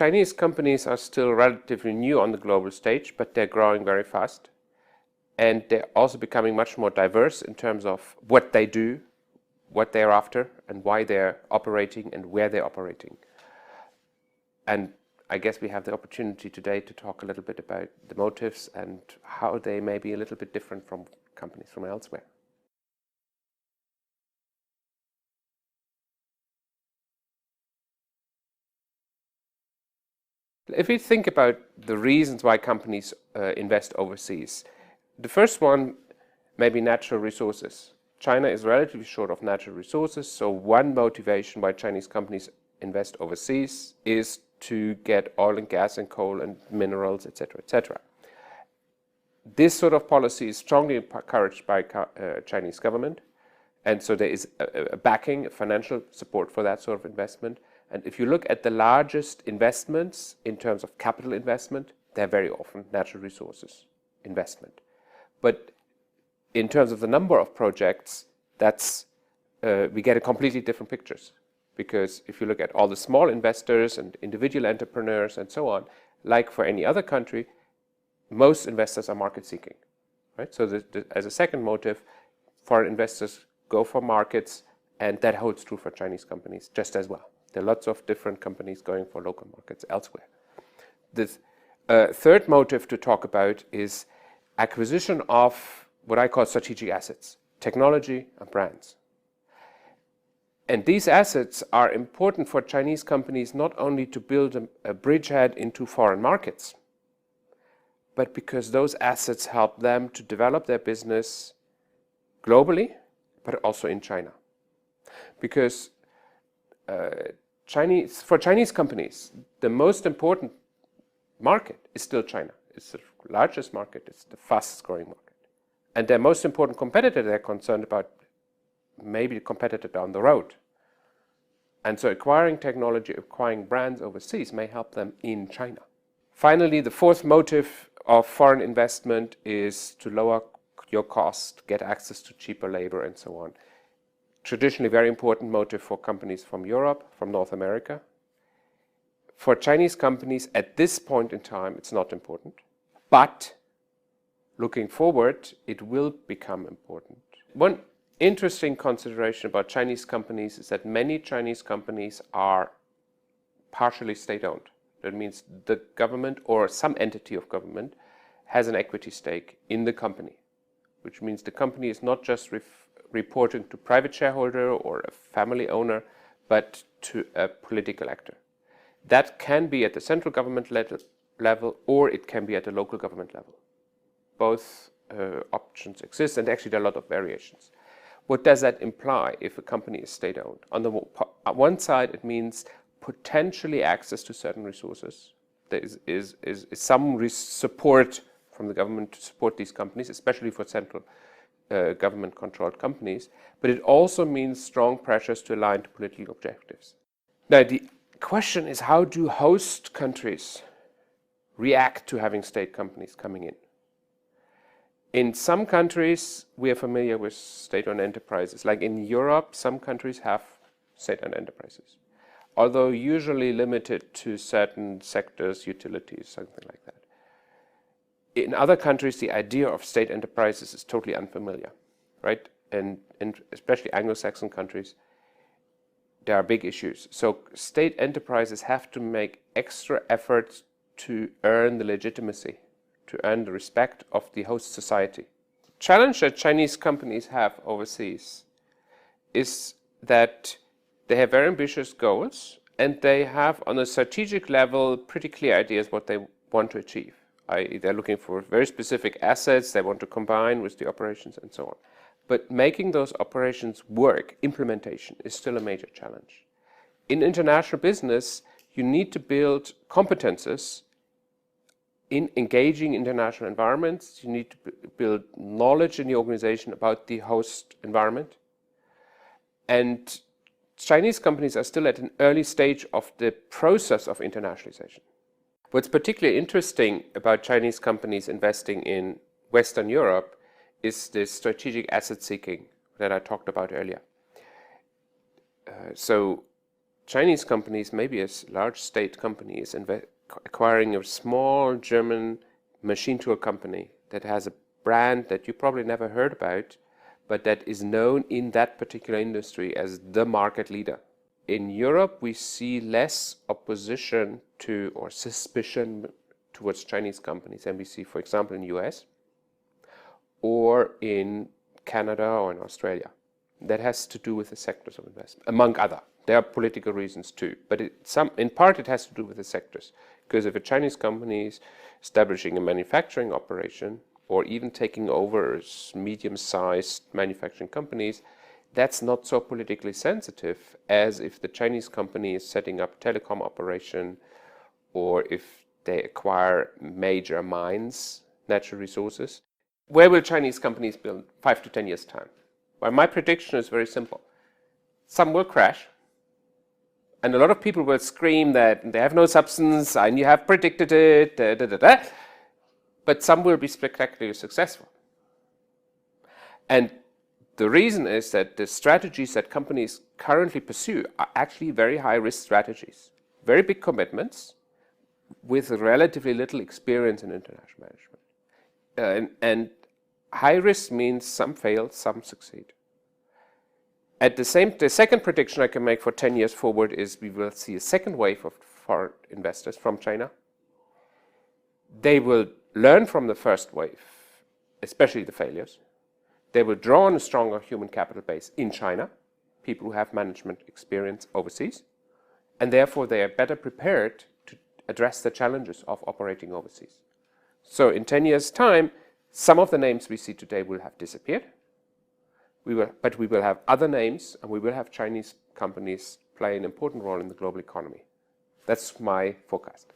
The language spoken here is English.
Chinese companies are still relatively new on the global stage, but they're growing very fast. And they're also becoming much more diverse in terms of what they do, what they're after, and why they're operating and where they're operating. And I guess we have the opportunity today to talk a little bit about the motives and how they may be a little bit different from companies from elsewhere. If we think about the reasons why companies invest overseas, the first one may be natural resources. China is relatively short of natural resources, so one motivation why Chinese companies invest overseas is to get oil and gas and coal and minerals, etc., etc. This sort of policy is strongly encouraged by Chinese government, and so there is a backing, a financial support for that sort of investment. And if you look at the largest investments in terms of capital investment, they're very often natural resources investment. But in terms of the number of projects, that's we get a completely different pictures. Because if you look at all the small investors and individual entrepreneurs and so on, like for any other country, most investors are market seeking, right? So as a second motive, foreign investors go for markets, and that holds true for Chinese companies just as well. There are lots of different companies going for local markets elsewhere. The third motive to talk about is acquisition of what I call strategic assets, technology and brands. And these assets are important for Chinese companies not only to build a bridgehead into foreign markets, but because those assets help them to develop their business globally, but also in China. Because for Chinese companies, the most important market is still China. It's the largest market, it's the fastest growing market. And their most important competitor they're concerned about maybe the competitor down the road. And so acquiring technology, acquiring brands overseas may help them in China. Finally, the fourth motive of foreign investment is to lower your cost, get access to cheaper labor and so on. Traditionally very important motive for companies from Europe, from North America. For Chinese companies at this point in time, it's not important. But looking forward, it will become important. One interesting consideration about Chinese companies is that many Chinese companies are partially state-owned. That means the government or some entity of government has an equity stake in the company, which means the company is not just reporting to private shareholder or a family owner, but to a political actor. That can be at the central government level or it can be at the local government level. Both options exist, and actually there are a lot of variations. What does that imply if a company is state-owned? On the one side, it means potentially access to certain resources. There is some support from the government to support these companies, especially for central government-controlled companies. But it also means strong pressures to align to political objectives. Now, the question is, how do host countries react to having state companies coming in? In some countries, we are familiar with state-owned enterprises. Like in Europe, some countries have state-owned enterprises, although usually limited to certain sectors, utilities, something like that. In other countries, the idea of state enterprises is totally unfamiliar, right? And especially Anglo-Saxon countries, there are big issues. So state enterprises have to make extra efforts to earn the legitimacy, to earn the respect of the host society. The challenge that Chinese companies have overseas is that they have very ambitious goals and they have on a strategic level pretty clear ideas what they want to achieve. They're looking for very specific assets they want to combine with the operations and so on. But making those operations work, implementation, is still a major challenge. In international business, you need to build competences in engaging international environments. You need to build knowledge in the organization about the host environment. And Chinese companies are still at an early stage of the process of internationalization. What's particularly interesting about Chinese companies investing in Western Europe is this strategic asset seeking that I talked about earlier. So Chinese companies, maybe a large state company, is acquiring a small German machine tool company that has a brand that you probably never heard about, but that is known in that particular industry as the market leader. In Europe, we see less opposition to or suspicion towards Chinese companies than we see, for example, in the US or in Canada or in Australia. That has to do with the sectors of investment, among other. There are political reasons too, but in part it has to do with the sectors. Because if a Chinese company is establishing a manufacturing operation or even taking over medium-sized manufacturing companies, that's not so politically sensitive as if the Chinese company is setting up a telecom operation or if they acquire major mines, natural resources. Where will Chinese companies build 5 to 10 years' time? Well, my prediction is very simple. Some will crash, and a lot of people will scream that they have no substance and you have predicted it, but some will be spectacularly successful. And the reason is that the strategies that companies currently pursue are actually very high-risk strategies, very big commitments with relatively little experience in international management. And high risk means some fail, some succeed. The second prediction I can make for 10 years forward is we will see a second wave of foreign investors from China. They will learn from the first wave, especially the failures. They will draw on a stronger human capital base in China, people who have management experience overseas, and therefore they are better prepared to address the challenges of operating overseas. So in 10 years' time, some of the names we see today will have disappeared, but we will have other names, and we will have Chinese companies play an important role in the global economy. That's my forecast.